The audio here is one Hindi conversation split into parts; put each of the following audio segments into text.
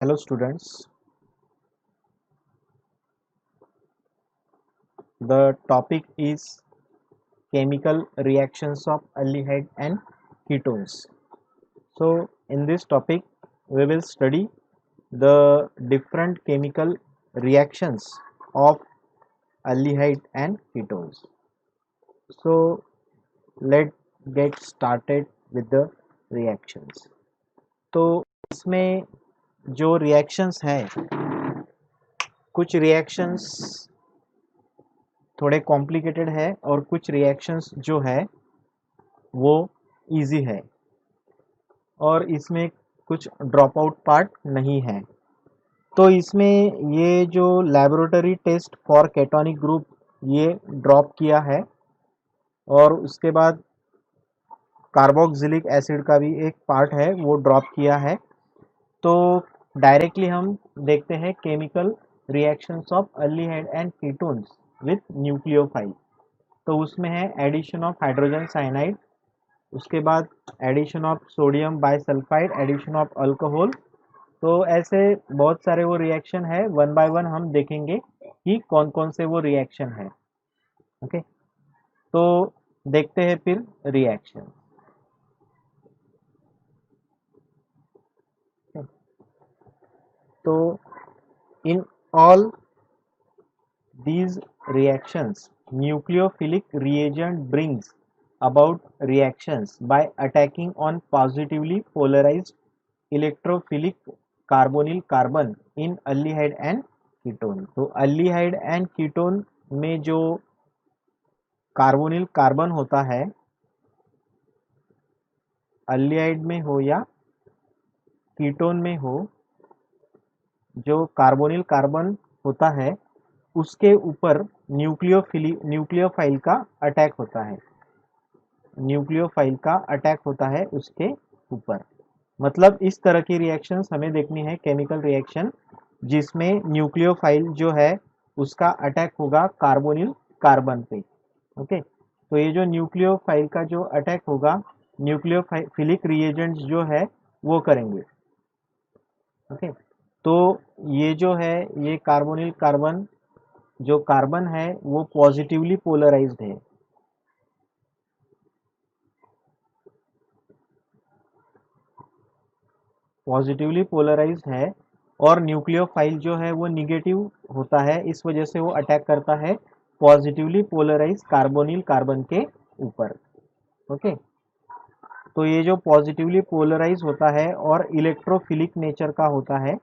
Hello students, the topic is chemical reactions of aldehyde and ketones. So in this topic we will study the different chemical reactions of aldehyde and ketones. So let's get started with the reactions. तो इसमें जो reactions हैं, कुछ reactions थोड़े कॉम्प्लिकेटेड है और कुछ रिएक्शंस जो है वो इजी है और इसमें कुछ ड्रॉप आउट पार्ट नहीं है। तो इसमें ये जो laboratory test for ketonic group ये ड्रॉप किया है और उसके बाद कार्बोक्सिलिक एसिड का भी एक पार्ट है वो ड्रॉप किया है। तो डायरेक्टली हम देखते हैं chemical reactions of aldehyde and ketones with nucleophile. तो उसमें है एडिशन ऑफ हाइड्रोजन साइनाइड, उसके बाद addition of sodium bisulphide, addition of alcohol. तो ऐसे बहुत सारे वो रिएक्शन है, वन बाय वन हम देखेंगे कि कौन कौन से वो रिएक्शन है। ओके, तो देखते हैं फिर रिएक्शन। तो in all these reactions nucleophilic reagent brings about reactions by attacking on positively polarized electrophilic carbonyl carbon in aldehyde and ketone। तो aldehyde and ketone में जो कार्बोनिल कार्बन होता है, aldehyde में हो या कीटोन में हो, जो कार्बोनिल कार्बन होता है उसके ऊपर न्यूक्लियोफाइल का अटैक होता है। न्यूक्लियोफाइल का अटैक होता है उसके ऊपर। मतलब इस तरह की रिएक्शंस हमें देखनी है, केमिकल रिएक्शन जिसमें न्यूक्लियोफाइल जो है उसका अटैक होगा कार्बोनिल कार्बन पे। ओके, तो ये जो न्यूक्लियोफाइल का जो अटैक होगा, न्यूक्लियोफिलिक रिएजेंट्स जो है वो करेंगे। ओके, तो ये जो है ये कार्बोनिल कार्बन जो कार्बन है वो पॉजिटिवली पोलराइज्ड है। पॉजिटिवली पोलराइज्ड है और न्यूक्लियोफाइल जो है वो निगेटिव होता है, इस वजह से वो अटैक करता है पॉजिटिवली पोलराइज कार्बोनिल कार्बन के ऊपर। ओके, तो ये जो पॉजिटिवली पोलराइज होता है और इलेक्ट्रोफिलिक नेचर का होता है,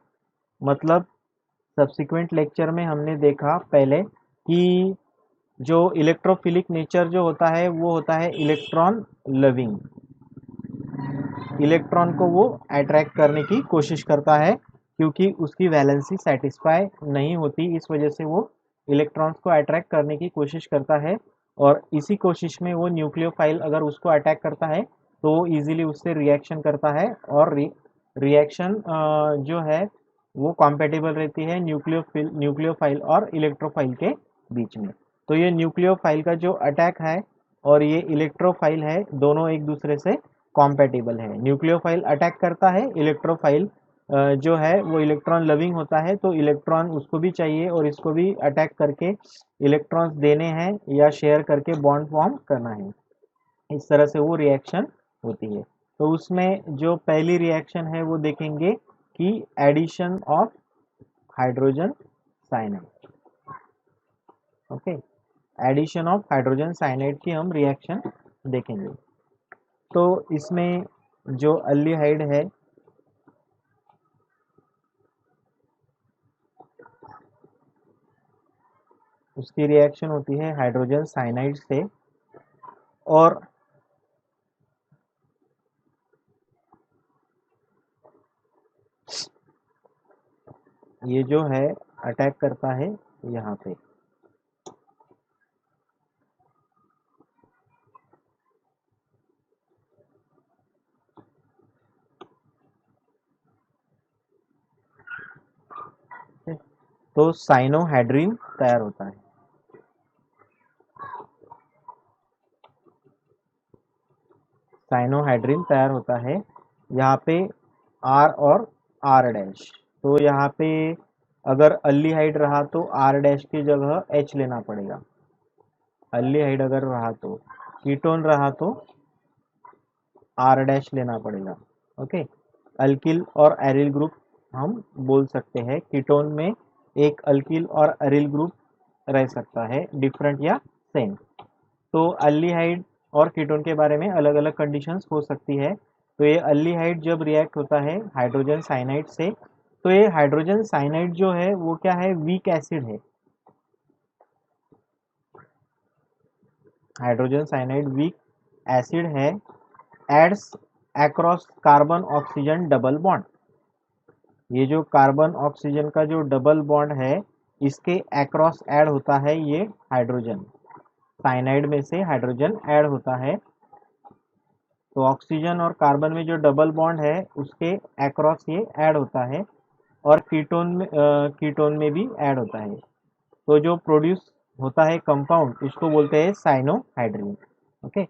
मतलब सब्सिक्वेंट लेक्चर में हमने देखा पहले कि जो इलेक्ट्रोफिलिक नेचर जो होता है वो होता है इलेक्ट्रॉन लविंग। इलेक्ट्रॉन को वो अट्रैक्ट करने की कोशिश करता है क्योंकि उसकी वैलेंसी सेटिस्फाई नहीं होती, इस वजह से वो इलेक्ट्रॉन्स को अट्रैक्ट करने की कोशिश करता है। और इसी कोशिश में वो न्यूक्लियोफाइल अगर उसको अटैक करता है तो वो इजीली उससे रिएक्शन करता है और रिएक्शन जो है वो कॉम्पेटिबल रहती है न्यूक्लियोफाइल और इलेक्ट्रोफाइल के बीच में। तो ये न्यूक्लियोफाइल का जो अटैक है और ये इलेक्ट्रोफाइल है, दोनों एक दूसरे से कॉम्पेटिबल है। न्यूक्लियोफाइल अटैक करता है, इलेक्ट्रोफाइल जो है वो इलेक्ट्रॉन लविंग होता है, तो इलेक्ट्रॉन उसको भी चाहिए और इसको भी अटैक करके इलेक्ट्रॉन्स देने हैं या शेयर करके बॉन्ड फॉर्म करना है। इस तरह से वो रिएक्शन होती है। तो उसमें जो पहली रिएक्शन है वो देखेंगे कि addition of hydrogen cyanide. Okay, addition of hydrogen cyanide की हम रिएक्शन देखेंगे। तो इसमें जो अल्डिहाइड है उसकी रिएक्शन होती है हाइड्रोजन साइनाइड से, और ये जो है अटैक करता है यहाँ पे। तो साइनोहाइड्रिन तैयार होता है। साइनोहाइड्रिन तैयार होता है यहाँ पे आर और आर डैश। तो यहाँ पे अगर अल्डिहाइड रहा तो आर डैश की जगह एच लेना पड़ेगा। अल्डिहाइड अगर रहा तो, कीटोन रहा तो आर डैश लेना पड़ेगा। ओके, अल्किल और एरिल ग्रुप हम बोल सकते हैं। कीटोन में एक अल्किल और एरिल ग्रुप रह सकता है, डिफरेंट या सेम। तो अल्डिहाइड और कीटोन के बारे में अलग अलग कंडीशंस हो सकती है। तो ये अल्डिहाइड जब रिएक्ट होता है हाइड्रोजन साइनाइड से, तो ये हाइड्रोजन साइनाइड जो है वो क्या है, वीक एसिड है। हाइड्रोजन साइनाइड वीक एसिड है। Adds across carbon oxygen double bond. ये जो कार्बन ऑक्सीजन का जो डबल बॉन्ड है, इसके अक्रॉस ऐड होता है ये हाइड्रोजन। साइनाइड में से हाइड्रोजन ऐड होता है, तो ऑक्सीजन और कार्बन में जो डबल बॉन्ड है उसके अक्रॉस ये ऐड होता है। और कीटोन में भी ऐड होता है। तो जो प्रोड्यूस होता है कंपाउंड, उसको बोलते हैं cyanohydrin. Okay,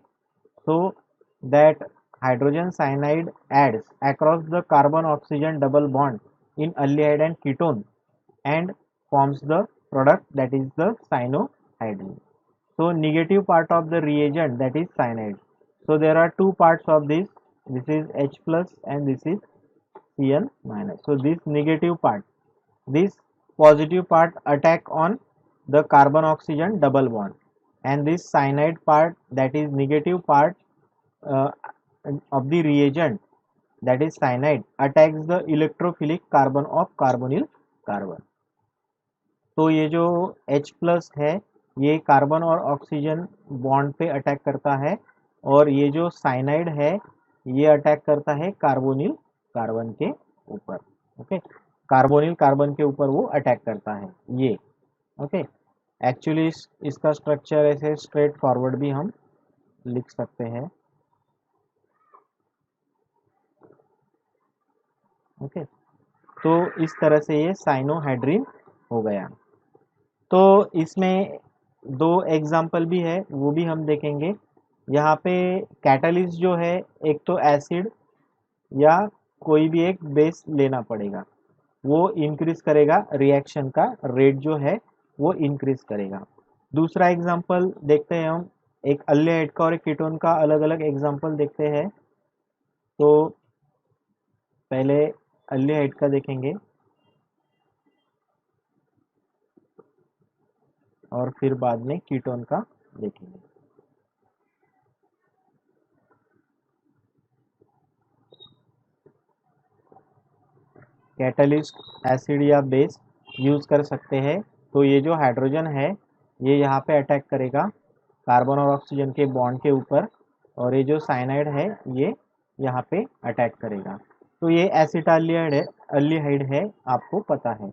so that hydrogen cyanide adds across the carbon oxygen double bond in aldehyde and ketone and forms the product that is the cyanohydrin. So negative part of the reagent, that is cyanide. So there are two parts of this. This is H plus and this is Cl minus. So this negative part, this positive part attack on the carbon oxygen double bond, and this cyanide part, that is negative part uh, of the reagent, that is cyanide, attacks the electrophilic carbon of carbonyl carbon. तो ये जो H प्लस है ये कार्बन और ऑक्सीजन बॉन्ड पे अटैक करता है, और ये जो साइनाइड है ये अटैक करता है कार्बोनिल कार्बन के ऊपर। ओके, कार्बोनिल कार्बन के ऊपर वो अटैक करता है ये। ओके, एक्चुअली इसका स्ट्रक्चर ऐसे स्ट्रेट फॉरवर्ड भी हम लिख सकते हैं। ओके, तो इस तरह से ये साइनोहाइड्रिन हो गया। तो इसमें दो एग्जाम्पल भी है, वो भी हम देखेंगे। यहाँ पे कैटलिस्ट जो है, एक तो एसिड या कोई भी एक बेस लेना पड़ेगा, वो इंक्रीज करेगा रिएक्शन का रेट जो है, वो इंक्रीज करेगा। दूसरा एग्जाम्पल देखते हैं हम, एक अल्डेहाइड का और एक कीटोन का अलग अलग एग्जाम्पल देखते हैं। तो पहले अल्डेहाइड का देखेंगे और फिर बाद में कीटोन का देखेंगे। कैटलिस्ट एसिड या बेस यूज कर सकते हैं। तो ये जो हाइड्रोजन है ये यहाँ पे अटैक करेगा कार्बन और ऑक्सीजन के बॉन्ड के ऊपर, और ये जो साइनाइड है ये यहाँ पे अटैक करेगा। तो ये एसिटाल्डिहाइड है, अल्डिहाइड है, आपको पता है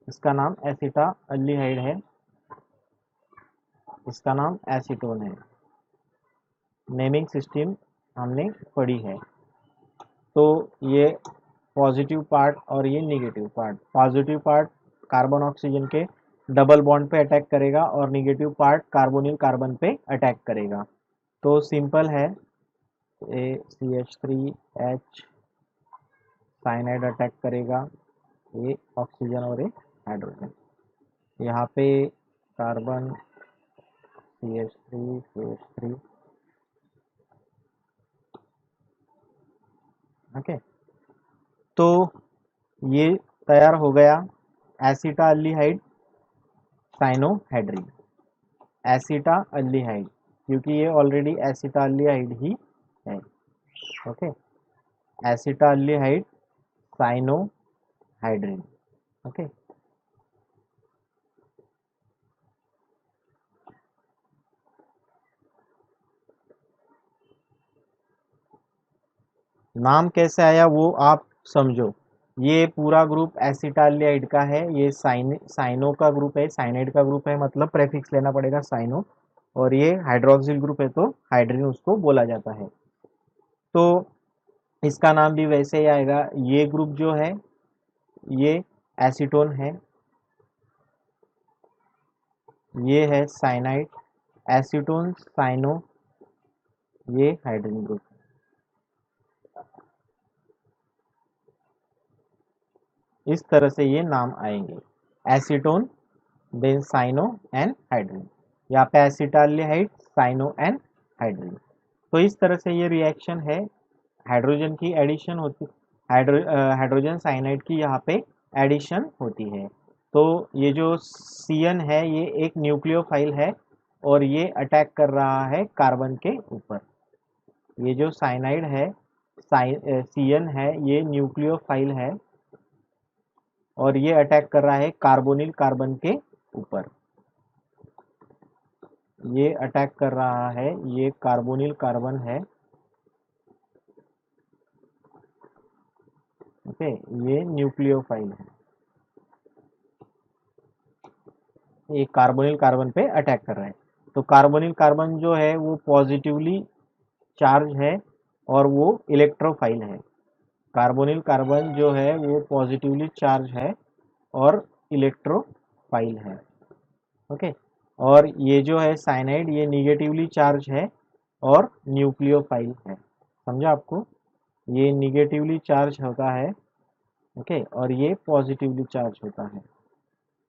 इसका नाम एसिटा अल्डिहाइड है, इसका नाम एसीटोन है। नेमिंग सिस्टम हमने पढ़ी है। तो ये पॉजिटिव पार्ट और ये negative part. Positive part carbon oxygen के डबल बॉन्ड पे अटैक करेगा और नेगेटिव पार्ट कार्बोनिल कार्बन पे अटैक करेगा। तो सिंपल है, ACH3H साइनाइड अटैक करेगा, ये ऑक्सीजन और ये हाइड्रोजन। यहाँ पे कार्बन CH3 ओके। तो ये तैयार हो गया एसिटाल्डिहाइड साइनोहाइड्रिन। एसिटाल्डिहाइड क्योंकि ये ऑलरेडी एसिटाल्डिहाइड ही है। Okay, acetaldehyde cyanohydrin. ओके, नाम कैसे आया वो आप समझो। ये पूरा ग्रुप एसिटाल्डिहाइड का है, ये साइनो का ग्रुप है, साइनाइड का ग्रुप है, मतलब प्रेफिक्स लेना पड़ेगा साइनो। और ये हाइड्रोक्सिल ग्रुप है तो हाइड्रोजन उसको बोला जाता है। तो इसका नाम भी वैसे ही आएगा। ये ग्रुप जो है ये एसीटोन है, ये है साइनाइड, एसीटोन साइनो, ये हाइड्रोजन ग्रुप। इस तरह से ये नाम आएंगे, acetone, then cyano and hydrin. यहाँ पे एसिटाल्डिहाइड, साइनो एंड हाइड्रिन। तो इस तरह से ये रिएक्शन है, हाइड्रोजन की एडिशन होती, हाइड्रोजन साइनाइड की यहाँ पे एडिशन होती है। तो ये जो CN है ये एक न्यूक्लियोफाइल है और ये अटैक कर रहा है कार्बन के ऊपर। ये जो साइनाइड है, CN है, ये न्यूक्लियोफाइल है और ये अटैक कर रहा है कार्बोनिल कार्बन के ऊपर। ये अटैक कर रहा है, ये कार्बोनिल कार्बन है, ओके, ये न्यूक्लियोफाइल है, ये कार्बोनिल कार्बन पे अटैक कर रहा है। तो कार्बोनिल कार्बन जो है वो पॉजिटिवली चार्ज है और वो इलेक्ट्रोफाइल है। कार्बोनिल कार्बन जो है वो पॉजिटिवली चार्ज है और इलेक्ट्रोफाइल है, ओके। और ये जो है साइनाइड, ये निगेटिवली चार्ज है और न्यूक्लियोफाइल है। समझा आपको? ये निगेटिवली चार्ज होता है, ओके, और ये पॉजिटिवली चार्ज होता है।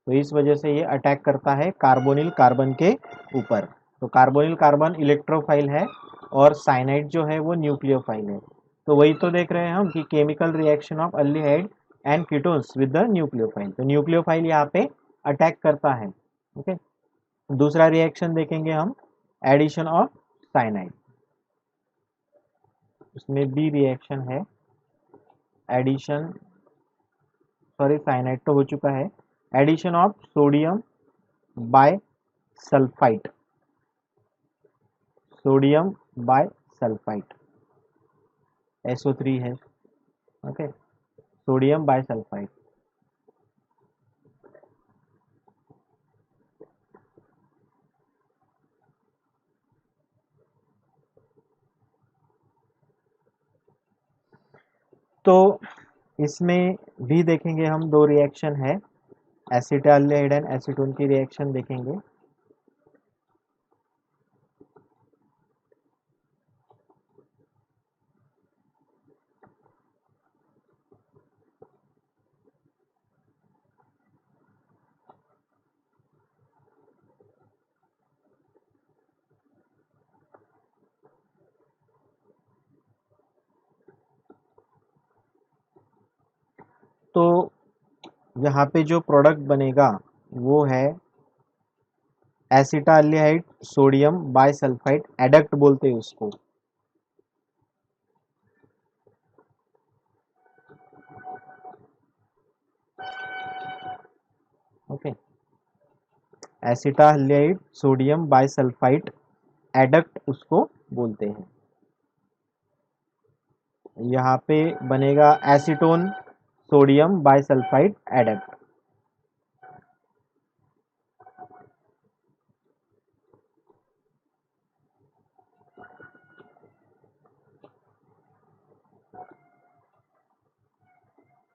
तो इस वजह से ये अटैक करता है कार्बोनिल कार्बन के ऊपर। तो कार्बोनिल कार्बन इलेक्ट्रोफाइल है और साइनाइड जो है वो न्यूक्लियोफाइल है। तो वही तो देख रहे हैं हम कि chemical reaction of aldehyde and ketones with the nucleophile. तो न्यूक्लियोफाइल यहाँ पे अटैक करता है, ओके। दूसरा रिएक्शन देखेंगे हम, एडिशन ऑफ साइनाइड। उसमें बी रिएक्शन है, एडिशन, सॉरी साइनाइड तो हो चुका है, addition of sodium bisulphite, sodium bisulphite, SO3 है, ओके, सोडियम बाय सल्फाइट। तो इसमें भी देखेंगे हम, दो रिएक्शन है, एसिटाल्डिहाइड एंड एसीटोन की रिएक्शन देखेंगे। तो यहाँ पे जो प्रोडक्ट बनेगा वो है एसिटाल्डिहाइड सोडियम बाइसल्फाइड एडक्ट बोलते हैं उसको, okay. Acetaldehyde sodium bisulphide adduct उसको बोलते हैं। यहाँ पे बनेगा एसीटोन सोडियम बाइसल्फाइड एडक्ट।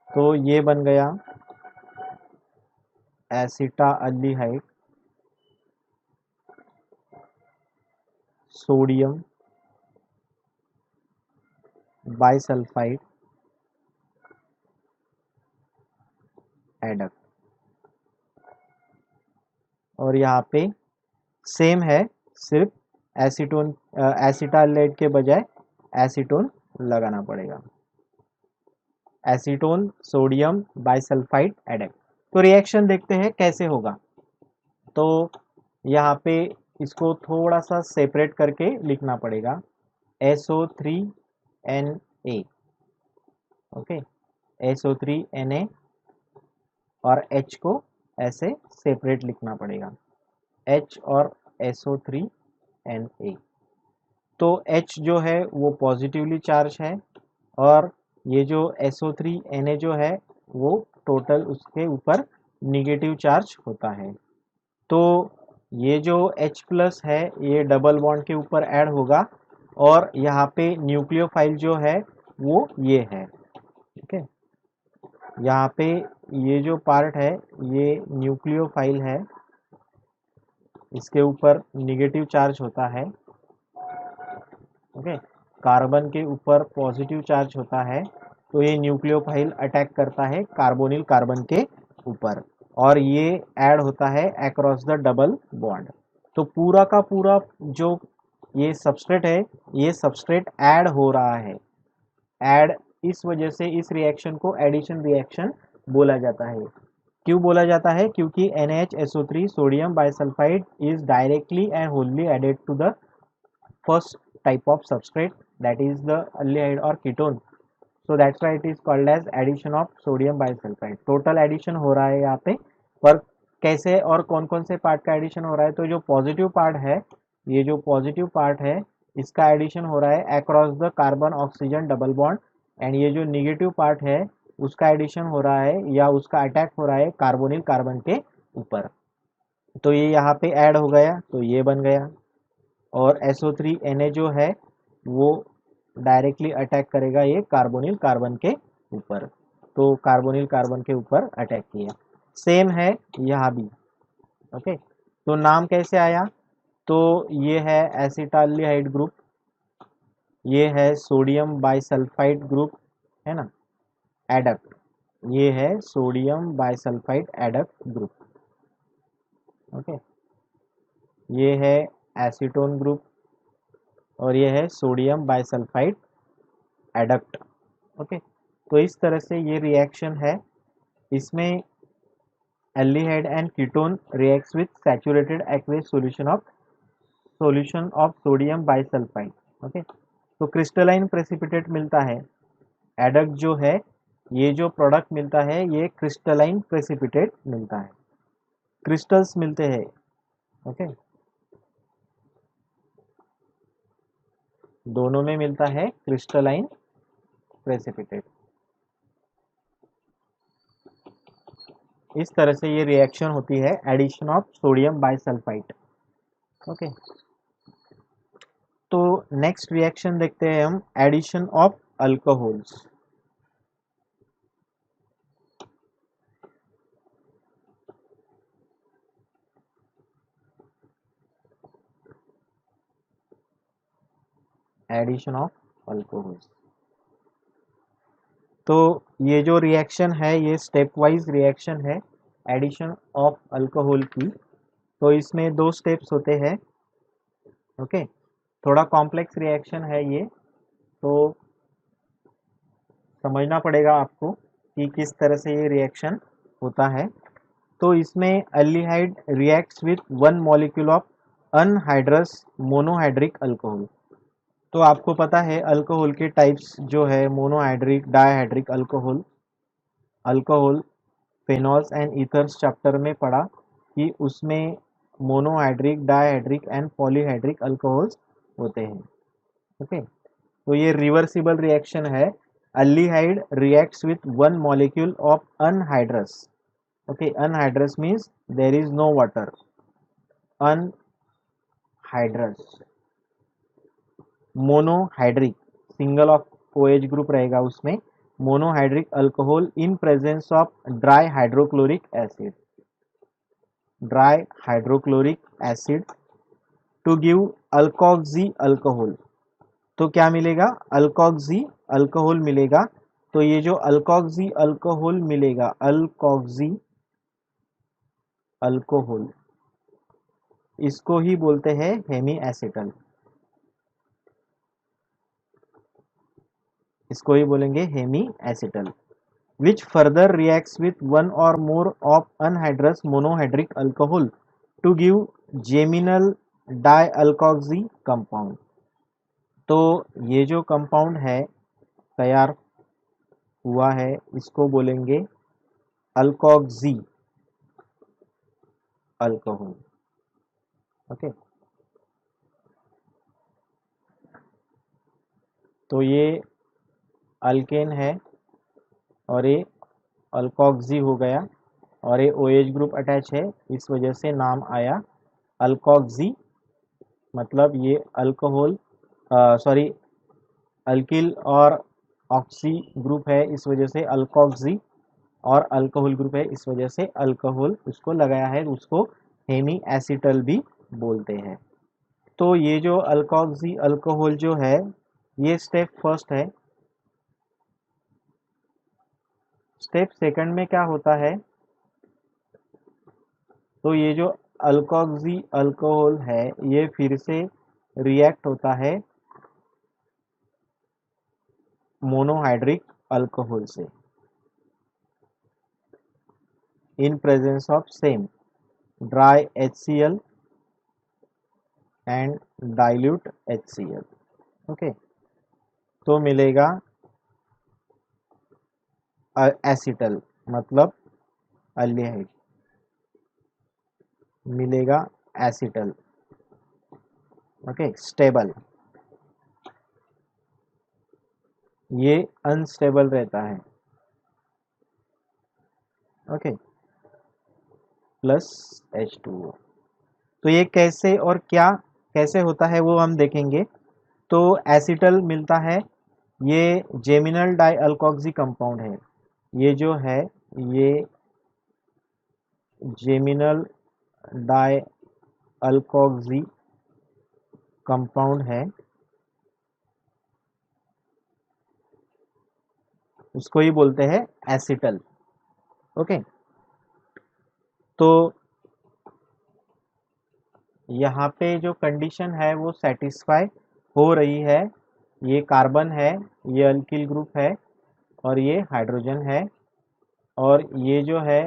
तो ये बन गया एसिटाल्डिहाइड सोडियम बाइसल्फाइड एडक्ट। और यहाँ पे सेम है, सिर्फ एसीटोन, एसिटाल्डिहाइड के बजाय एसीटोन लगाना पड़ेगा, एसीटोन सोडियम बाइसल्फाइड एडक्ट। तो रिएक्शन देखते हैं कैसे होगा। तो यहाँ पे इसको थोड़ा सा सेपरेट करके लिखना पड़ेगा, SO3Na, ओके, SO3Na और H को ऐसे सेपरेट लिखना पड़ेगा, H और SO3Na। तो H जो है वो पॉजिटिवली चार्ज है और ये जो SO3Na जो है वो टोटल उसके ऊपर निगेटिव चार्ज होता है। तो ये जो H प्लस है ये डबल बॉन्ड के ऊपर ऐड होगा और यहाँ पे न्यूक्लियोफाइल जो है वो ये है, ठीक है। यहाँ पे ये जो पार्ट है ये न्यूक्लियोफाइल है, इसके ऊपर निगेटिव चार्ज होता है, ओके। कार्बन के ऊपर पॉजिटिव चार्ज होता है तो ये न्यूक्लियोफाइल अटैक करता है कार्बोनिल कार्बन के ऊपर और ये ऐड होता है अक्रॉस द डबल बॉन्ड। तो पूरा का पूरा जो ये सबस्ट्रेट है, ये सबस्ट्रेट ऐड हो रहा है। ऐड इस वजह से इस रिएक्शन को एडिशन रिएक्शन बोला जाता है। क्यों बोला जाता है? क्योंकि NaHSO3 sodium bisulphite is directly and wholly added to the first type of substrate, that is the aldehyde और ketone. So that's why it is called as addition of sodium bisulphite. Total addition हो रहा है यहाँ पे, पर कैसे और कौन कौन से पार्ट का एडिशन हो रहा है? तो जो पॉजिटिव पार्ट है, ये जो पॉजिटिव पार्ट है इसका एडिशन हो रहा है across the carbon oxygen double bond, and ये जो निगेटिव पार्ट है उसका एडिशन हो रहा है या उसका अटैक हो रहा है कार्बोनिल कार्बन के ऊपर। तो ये यहाँ पे ऐड हो गया तो ये बन गया, और SO3Na जो है वो डायरेक्टली अटैक करेगा ये कार्बोनिल कार्बन के ऊपर। तो कार्बोनिल कार्बन के ऊपर अटैक किया। सेम है यहाँ भी। ओके, तो नाम कैसे आया? तो ये है एसिटाल्डिहाइड ग्रुप, ये है सोडियम बाइसल्फाइड ग्रुप, है ना, एडक्ट। ये है sodium bisulphide adduct group. Okay, ये है एसीटोन ग्रुप और ये है सोडियम बाइसल्फाइड एडक्ट। ओके, तो इस तरह से ये रिएक्शन है। इसमें aldehyde and ketone reacts with saturated aqueous solution of sodium bisulphite. Okay, तो क्रिस्टलाइन प्रेसिपिटेट मिलता है। एडक्ट जो है, ये जो प्रोडक्ट मिलता है ये क्रिस्टलाइन प्रेसिपिटेट मिलता है, क्रिस्टल्स मिलते हैं। ओके, दोनों में मिलता है क्रिस्टलाइन प्रेसिपिटेट। इस तरह से ये रिएक्शन होती है addition of sodium bisulphite. Okay, तो नेक्स्ट रिएक्शन देखते हैं हम, addition of alcohols. Addition of alcohols, तो ये जो रिएक्शन है ये स्टेप वाइज रिएक्शन है एडिशन ऑफ अल्कोहल की। तो इसमें 2 स्टेप्स होते हैं। ओके, थोड़ा कॉम्प्लेक्स रिएक्शन है ये, तो समझना पड़ेगा आपको कि किस तरह से ये रिएक्शन होता है। तो इसमें aldehyde reacts with 1 molecule of anhydrous monohydric alcohol. तो आपको पता है अल्कोहल के टाइप्स जो है, monohydric, dihydric alcohol, alcohol phenols and ethers chapter में पढ़ा कि उसमें monohydric, dihydric and polyhydric alcohols होते हैं। ओके, तो ये रिवर्सिबल रिएक्शन है। Aldehyde reacts with 1 molecule of anhydrous. Okay, anhydrous means there is no water, anhydrous. Monohydric, single of OH group रहेगा उसमें, monohydric alcohol in presence of dry hydrochloric acid, dry hydrochloric acid to give alkoxy alcohol. तो क्या मिलेगा? अल्कोक्सी अल्कोहल मिलेगा। तो ये जो अल्कोक्सी अल्कोहल मिलेगा, अल्कोक्सी अल्कोहल, इसको ही बोलते हैं हेमी एसिटल, इसको ही बोलेंगे hemiacetal, which further reacts with one or more of anhydrous monohydric alcohol to give geminal dialkoxy compound। तो ये जो कंपाउंड है तैयार हुआ है इसको बोलेंगे अल्कोक्सी अल्कोहल। ओके, तो ये अल्केन है और ये अल्कोक्सी हो गया और ये OH ग्रुप अटैच है, इस वजह से नाम आया अल्कोक्सी। मतलब ये अल्कोहल, सॉरी, अल्किल और ऑक्सी ग्रुप है इस वजह से अल्कोक्सी, और अल्कोहल ग्रुप है इस वजह से अल्कोहल उसको लगाया है, उसको हेमी एसिटल भी बोलते हैं। तो ये जो अल्कोक्सी अल्कोहल जो है ये स्टेप फर्स्ट है। स्टेप सेकंड में क्या होता है, तो ये जो अल्कोक्सी अल्कोहल है ये फिर से रिएक्ट होता है मोनोहाइड्रिक अल्कोहल से इन presence of same dry HCl and dilute HCl। Okay, तो मिलेगा एसिटल, मतलब अल्डिहाइड, मिलेगा एसिटल। ओके, स्टेबल, ये अनस्टेबल रहता है। Okay, plus H2O। तो ये कैसे और क्या कैसे होता है वो हम देखेंगे। तो एसिटल मिलता है, ये जेमिनल डाई अल्कोक्सी कंपाउंड है, ये जो है ये जेमिनल डाई अल्कोक्सी कंपाउंड है, उसको ही बोलते हैं एसिटल। ओके, तो यहाँ पे जो कंडीशन है वो सेटिस्फाई हो रही है, ये कार्बन है, ये अल्किल ग्रुप है और ये हाइड्रोजन है, और ये जो है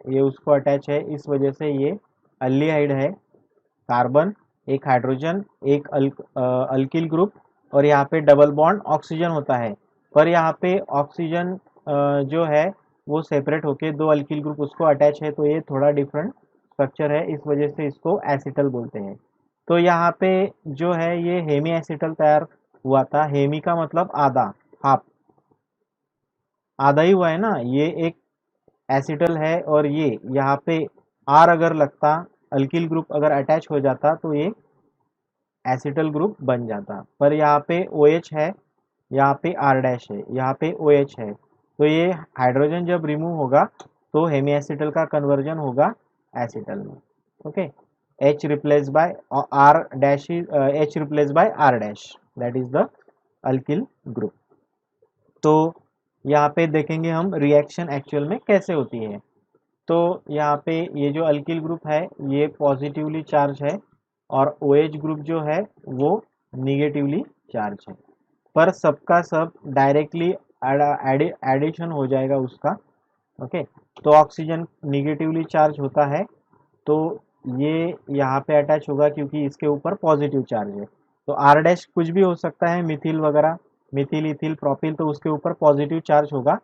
ये उसको अटैच है, इस वजह से ये अल्डिहाइड है। कार्बन, एक हाइड्रोजन, एक अल्किल ग्रुप, और यहाँ पे डबल बॉन्ड ऑक्सीजन होता है, पर यहाँ पे ऑक्सीजन जो है वो सेपरेट होके दो अल्किल ग्रुप उसको अटैच है, तो ये थोड़ा डिफरेंट स्ट्रक्चर है, इस वजह से इसको एसिटल बोलते हैं। तो यहाँ पे जो है ये हेमी एसिटल तैयार हुआ था, हेमी का मतलब आधा, हाफ, आधा ही हुआ है ना, ये एक एसिटल है, और ये यहाँ पे आर अगर लगता, अल्किल ग्रुप अगर अटैच हो जाता तो ये एसिटल ग्रुप बन जाता, पर यहाँ पे OH है, यहाँ पे R डैश है, यहाँ पे OH है, तो ये हाइड्रोजन जब रिमूव होगा तो हेमी एसिटल का कन्वर्जन होगा एसिटल में। Okay, H replace by R dash, H replace by R dash, that is the alkyl group. तो यहाँ पे देखेंगे हम रिएक्शन एक्चुअल में कैसे होती है। तो यहाँ पे ये जो अल्किल ग्रुप है ये पॉजिटिवली चार्ज है, और OH ग्रुप जो है वो निगेटिवली चार्ज है, पर सबका सब डायरेक्टली एडिशन हो जाएगा उसका। ओके, तो ऑक्सीजन निगेटिवली चार्ज होता है, तो ये यहाँ पे अटैच होगा क्योंकि इसके ऊपर पॉजिटिव चार्ज है, तो आर डैश कुछ भी हो सकता है, मिथिल वगैरह, मिथिल, इथिल, प्रोपिल, तो उसके ऊपर पॉजिटिव चार्ज होगा,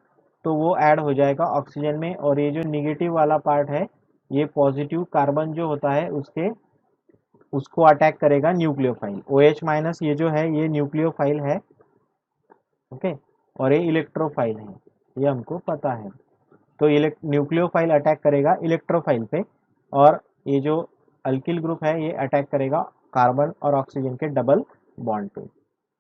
तो वो ऐड हो जाएगा ऑक्सीजन में, और ये जो निगेटिव वाला पार्ट है ये पॉजिटिव कार्बन जो होता है उसके उसको अटैक करेगा न्यूक्लियोफाइल। OH माइनस ये जो है ये न्यूक्लियोफाइल है। ओके, और ये इलेक्ट्रोफाइल है, ये हमको पता है। तो न्यूक्लियोफाइल अटैक करेगा इलेक्ट्रोफाइल पे, और ये जो अल्किल ग्रुप है ये अटैक करेगा कार्बन और ऑक्सीजन के डबल बॉन्ड पे।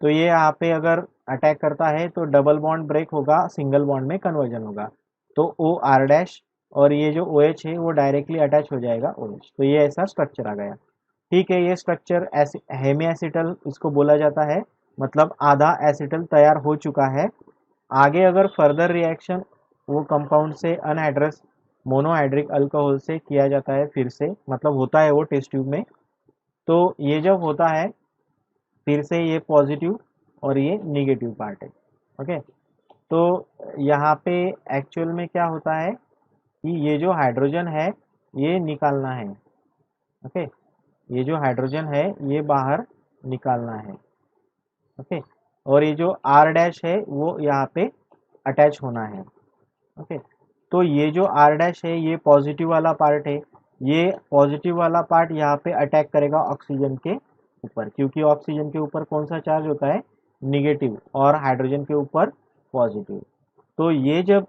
तो ये यहाँ पे अगर अटैक करता है तो डबल बॉन्ड ब्रेक होगा, सिंगल बॉन्ड में कन्वर्जन होगा, तो OR डैश, और ये जो OH है वो डायरेक्टली अटैच हो जाएगा OH, तो ये ऐसा स्ट्रक्चर आ गया। ठीक है, ये स्ट्रक्चर हेमी एसिटल इसको बोला जाता है, मतलब आधा एसिटल तैयार हो चुका है। आगे अगर फर्दर रिएक्शन वो कंपाउंड से अनहाइड्रस मोनोहाइड्रिक अल्कोहल से किया जाता है, फिर से मतलब होता है वो टेस्ट ट्यूब में, तो ये जब होता है फिर से ये पॉजिटिव और ये निगेटिव पार्ट है। ओके, तो यहाँ पे एक्चुअल में क्या होता है कि ये जो हाइड्रोजन है ये निकालना है। ओके, ये जो हाइड्रोजन है ये बाहर निकालना है। ओके, और ये जो R डैश है वो यहाँ पे अटैच होना है। ओके, तो ये जो R डैश है ये पॉजिटिव वाला पार्ट है, ये पॉजिटिव वाला पार्ट यहाँ पे अटैक करेगा ऑक्सीजन के ऊपर, क्योंकि ऑक्सीजन के ऊपर कौन सा चार्ज होता है, निगेटिव, और हाइड्रोजन के ऊपर पॉजिटिव। तो ये जब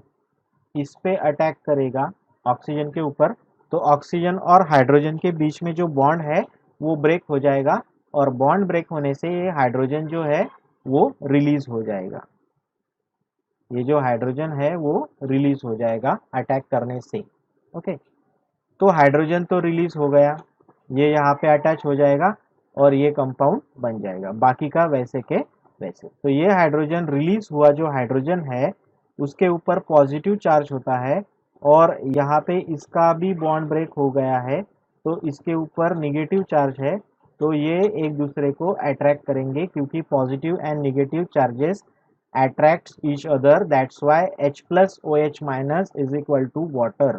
इस पे अटैक करेगा ऑक्सीजन के ऊपर, तो ऑक्सीजन और हाइड्रोजन के बीच में जो बॉन्ड है वो ब्रेक हो जाएगा, और बॉन्ड ब्रेक होने से ये हाइड्रोजन जो है वो रिलीज हो जाएगा, ये जो हाइड्रोजन है वो रिलीज हो जाएगा अटैक करने से। ओके, तो हाइड्रोजन तो रिलीज हो गया, ये यहाँ पे अटैच हो जाएगा और ये कंपाउंड बन जाएगा, बाकी का वैसे के वैसे। तो ये हाइड्रोजन रिलीज हुआ जो हाइड्रोजन है उसके ऊपर पॉजिटिव चार्ज होता है और यहाँ पे इसका भी बॉन्ड ब्रेक हो गया है, तो इसके ऊपर निगेटिव चार्ज है, तो ये एक दूसरे को अट्रैक्ट करेंगे क्योंकि positive and negative charges attracts each other, that's why H plus OH minus is equal to water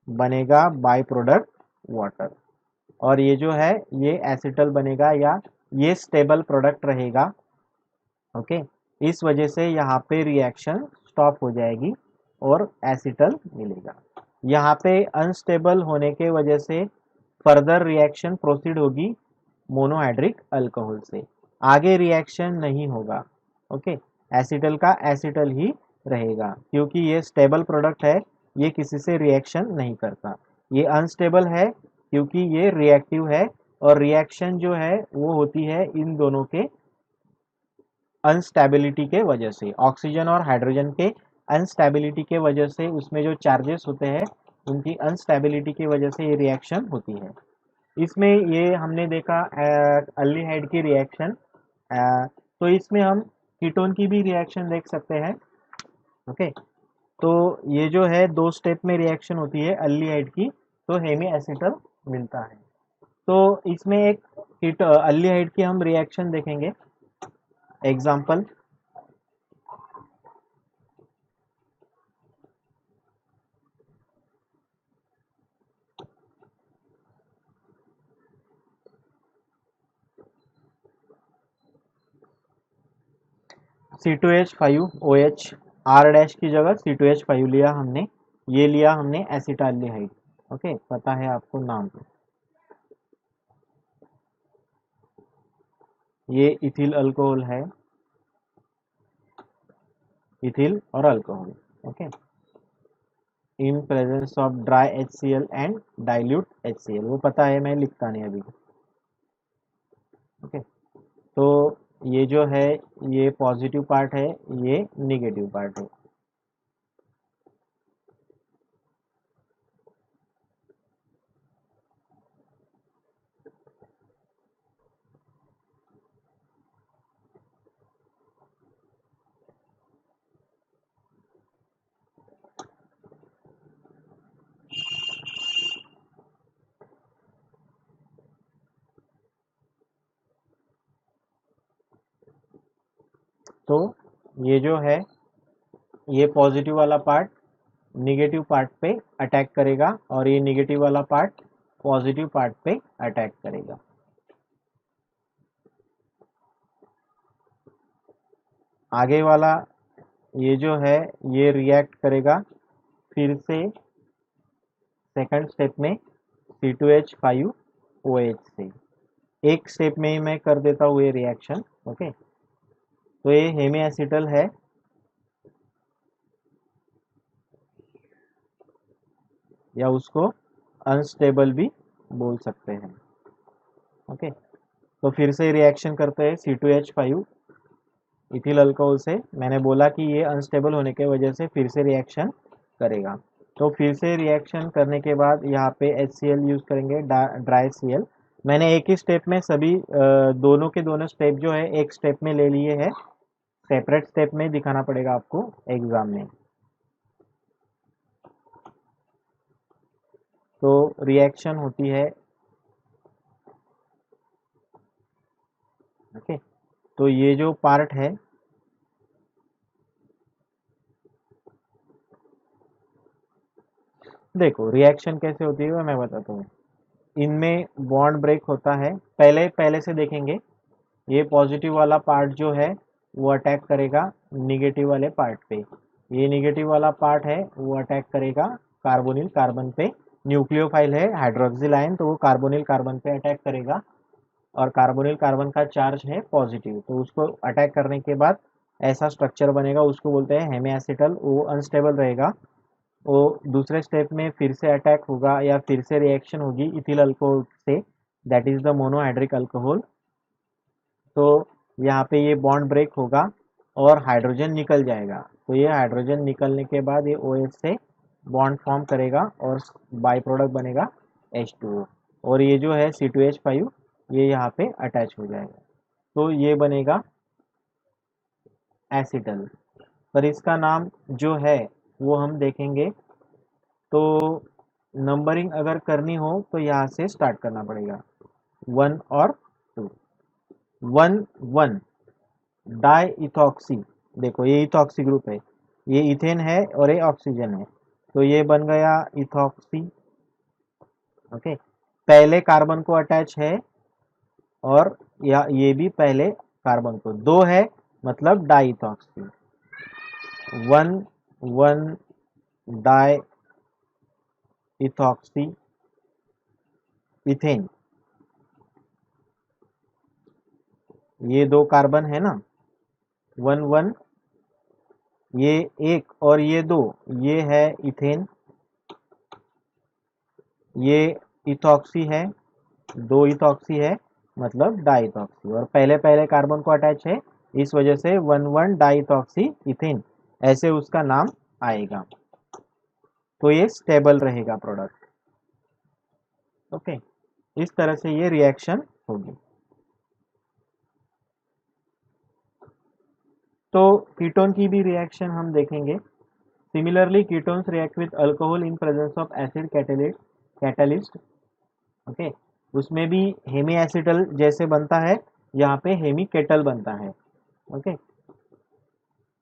बनेगा बाय प्रोडक्ट वाटर। और ये जो है ये एसिटल बनेगा या ये स्टेबल प्रोडक्ट रहेगा। ओके, इस वजह से यहाँ पे रिएक्शन स्टॉप हो जाएगी और एसिटल मिलेगा। यहाँ पे अनस्टेबल होने के वजह से फर्दर रिएक्शन प्रोसीड होगी मोनोहाइड्रिक अल्कोहल से, आगे रिएक्शन नहीं होगा। ओके, एसिटल का एसिटल ही रहेगा क्योंकि ये स्टेबल प्रोडक्ट है, ये किसी से रिएक्शन नहीं करता। ये अनस्टेबल है क्योंकि ये रिएक्टिव है और रिएक्शन जो है वो होती है इन दोनों के अनस्टेबिलिटी के वजह से, ऑक्सीजन और हाइड्रोजन के अनस्टेबिलिटी के वजह से, उसमें जो चार्जेस होते हैं उनकी अनस्टेबिलिटी की वजह से ये रिएक्शन होती है। इसमें ये हमने देखा अल्डिहाइड की रिएक्शन, तो इसमें हम कीटोन की भी रिएक्शन देख सकते हैं। ओके, तो ये जो है 2 स्टेप में रिएक्शन होती है अल्डिहाइड की, तो हेमी एसिटल मिलता है। तो इसमें एक अल्डिहाइड की हम रिएक्शन देखेंगे। एग्जाम्पल, C2H5OH, R डैश की जगह C2H5 लिया हमने, ये लिया हमने एसिटाल्डिहाइड। ओके, पता है आपको नाम। ये इथिल अल्कोहल है, इथिल और alcohol. Okay, in presence of dry HCl and dilute HCl, वो पता है, मैं लिखता नहीं अभी। ओके, तो ये जो है ये पॉजिटिव पार्ट है, ये निगेटिव पार्ट है। तो ये जो है ये पॉजिटिव वाला पार्ट निगेटिव पार्ट पे अटैक करेगा और ये निगेटिव वाला पार्ट पॉजिटिव पार्ट पे अटैक करेगा। आगे वाला ये जो है ये रिएक्ट करेगा फिर से सेकंड स्टेप में C2H5OH से। एक स्टेप में ही मैं कर देता हूँ ये रिएक्शन। ओके, तो ये हेमी एसिटल है, या उसको अनस्टेबल भी बोल सकते हैं। ओके, तो फिर से रिएक्शन करते हैं C2H5 इथिल अल्कोहल से। मैंने बोला कि ये अनस्टेबल होने के वजह से फिर से रिएक्शन करेगा, तो फिर से रिएक्शन करने के बाद यहाँ पे HCl यूज़ करेंगे, ड्राई CL। मैंने एक ही स्टेप में सभी दोनों के दोनों स्टेप जो है एक स्टेप में ले लिए हैं, सेपरेट स्टेप में दिखाना पड़ेगा आपको एग्जाम में। तो रिएक्शन होती है। ओके, तो ये जो पार्ट है, देखो रिएक्शन कैसे होती है मैं बताता हूँ। इनमें बॉन्ड ब्रेक होता है, पहले पहले से देखेंगे। ये पॉजिटिव वाला पार्ट जो है वो अटैक करेगा निगेटिव वाले पार्ट पे, ये निगेटिव वाला पार्ट है वो अटैक करेगा कार्बोनिल कार्बन पे। न्यूक्लियोफाइल है हाइड्रोक्सिल आयन, तो वो कार्बोनिल कार्बन पे अटैक करेगा और कार्बोनिल कार्बन का चार्ज है पॉजिटिव, तो उसको अटैक करने के बाद ऐसा स्ट्रक्चर बनेगा, उसको बोलते हैं हेमी एसिटल। वो अनस्टेबल रहेगा, वो दूसरे स्टेप में फिर से अटैक होगा या फिर से रिएक्शन होगी इथिल अल्कोहल से, that is the monohydric alcohol. तो यहाँ पे ये बॉन्ड ब्रेक होगा और हाइड्रोजन निकल जाएगा, तो ये हाइड्रोजन निकलने के बाद ये OH से बॉन्ड फॉर्म करेगा और बाई प्रोडक्ट बनेगा H2O, और ये जो है C2H5 ये यहाँ पे अटैच हो जाएगा, तो ये बनेगा एसिटल। पर इसका नाम जो है वो हम देखेंगे। तो नंबरिंग अगर करनी हो तो यहाँ से स्टार्ट करना पड़ेगा, 1 और 2। 1 1 डाई इथॉक्सी, देखो ये इथॉक्सी ग्रुप है, ये इथेन है और ये ऑक्सीजन है, तो ये बन गया इथॉक्सी। ओके, पहले कार्बन को अटैच है और या ये भी पहले कार्बन को, दो है मतलब diethoxy. 1 1 diethoxy ethane, ये दो कार्बन है ना, 1 1, ये एक और ये दो, ये है इथेन, ये इथॉक्सी है, दो इथॉक्सी है मतलब डाई इथॉक्सी, और पहले पहले कार्बन को अटैच है, इस वजह से 1 1 डाई इथॉक्सी इथेन ऐसे उसका नाम आएगा। तो ये स्टेबल रहेगा प्रोडक्ट। ओके, इस तरह से ये रिएक्शन होगी। तो कीटोन की भी रिएक्शन हम देखेंगे। Similarly ketones react with alcohol in presence of acid catalyst. Okay, उसमें भी हेमी एसिटल जैसे बनता है, यहाँ पे हेमी केटल बनता है। ओके,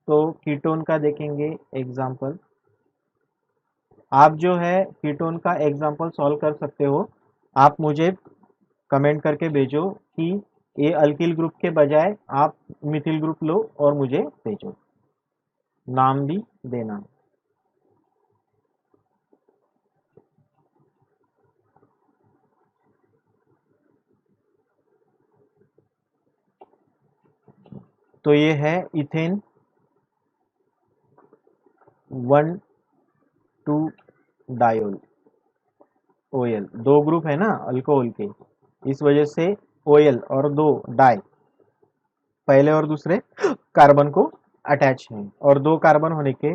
तो कीटोन का देखेंगे एग्जाम्पल। आप जो है कीटोन का एग्जाम्पल सॉल्व कर सकते हो, आप मुझे कमेंट करके भेजो कि ये अल्किल ग्रुप के बजाय आप मिथिल ग्रुप लो और मुझे भेजो, नाम भी देना। तो ये है इथेन 1 2 डायोल ओएल, दो ग्रुप है ना अल्कोहल के, इस वजह से ओएल और दो डाई, पहले और दूसरे कार्बन को अटैच है और दो कार्बन होने के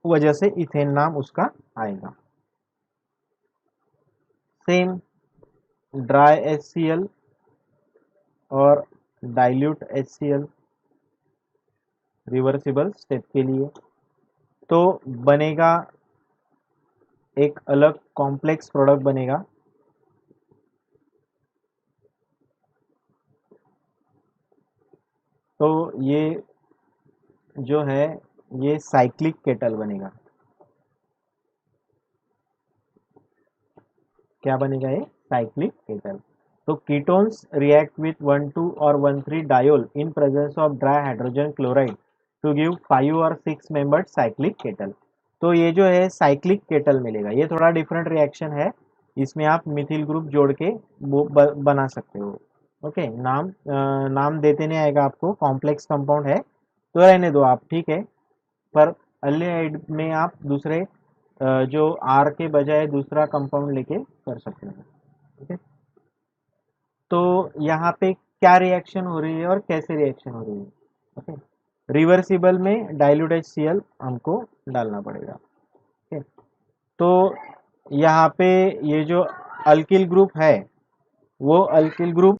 वजह से इथेन नाम उसका आएगा। सेम ड्राई HCl और डाइल्यूट HCl रिवर्सिबल स्टेप के लिए, तो बनेगा एक अलग कॉम्प्लेक्स प्रोडक्ट बनेगा। तो ये जो है ये साइक्लिक केटल बनेगा। क्या बनेगा ये? Cyclic ketal. तो कीटोन्स रिएक्ट विथ 1 2 और 1 3 diol in presence of dry hydrogen chloride to give 5 और 6 मेंबर्ड साइक्लिक केटल। तो ये जो है साइक्लिक केटल मिलेगा, ये थोड़ा डिफरेंट रिएक्शन है, इसमें आप मिथिल ग्रुप जोड़ के वो बना सकते हो। ओके, नाम देते नहीं आएगा आपको, कॉम्प्लेक्स कंपाउंड है तो रहने दो आप, ठीक है। पर अल्डिहाइड में आप दूसरे जो आर के बजाय दूसरा कंपाउंड लेके कर सकते हैं। ठीक है, तो यहाँ पे क्या रिएक्शन हो रही है और कैसे रिएक्शन हो रही है। ओके, रिवर्सिबल में डाइल्यूट HCl हमको डालना पड़ेगा। ओके, तो यहाँ पे ये जो अल्किल ग्रुप है वो अल्किल ग्रुप